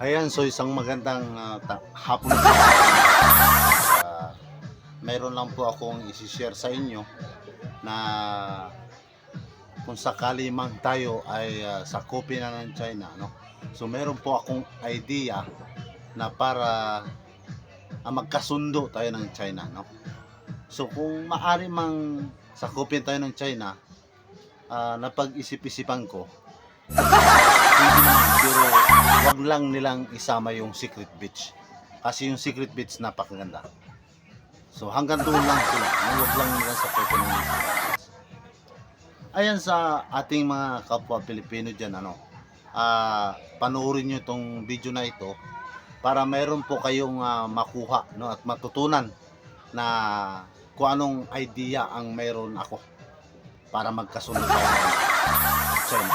Ayan, so isang magandang hapon. Mayroon lang po akong isi-share sa inyo na kung sakali man tayo ay sakupin na ng China, no? So meron po akong idea na para magkasundo tayo ng China, no? So kung maari mang sakupin tayo ng China, napag-isip-isipan ko, pwede naman, pero wag lang nilang isama yung Secret Beach. Kasi yung Secret Beach napakaganda. So hanggang doon lang sila. Wag lang nilang sakutin ng Secret Beach. Ayan, sa ating mga kapwa Pilipino dyan, panoorin nyo itong video na ito para mayroon po kayong makuha, no, at matutunan na kung anong idea ang mayroon ako para magkasunod tayo ng China.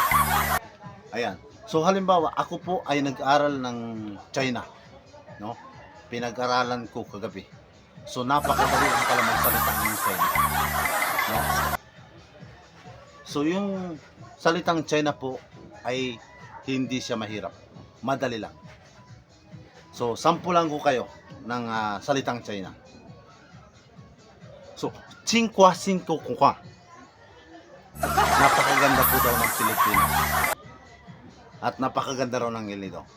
Ayan. So halimbawa, ako po ay nag-aral ng China, no? Pinag-aralan ko kagabi. So napakadali ang pala magsalita ng China, no? So yung salitang China po ay hindi siya mahirap. Madali lang. So sampulan ko kayo ng salitang China. So, Chingkwa Singko Kukwa. Napakaganda po daw ng Pilipinas. At napakaganda raw ng Ilido.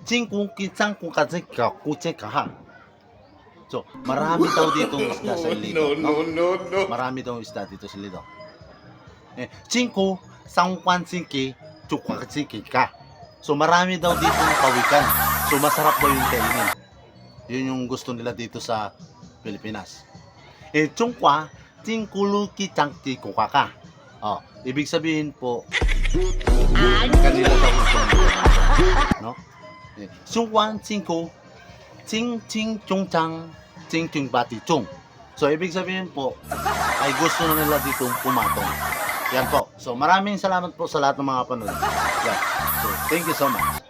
Chingkung Kinsang Kung Kazik Ka Kuche Kaha. So, marami daw dito isda sa Ilido. No? Marami daw isda dito sa Ilido. Chingko Sangkwan Singki Chukwa Singki Ka. So, marami daw dito ng pawikan. So, masarap daw yung kainin. Yun yung gusto nila dito sa Pilipinas. Chungkwa Tingkuluki Changti Kukaka. Ibig sabihin po, kanila daw gusto nila, no? Chungkwan Tingko Ting Ting Chungchang Ting Ting Bati Chung. So ibig sabihin po ay gusto na nila dito pumatong. Yan po. So maraming salamat po sa lahat ng mga panood. Yan. So thank you so much.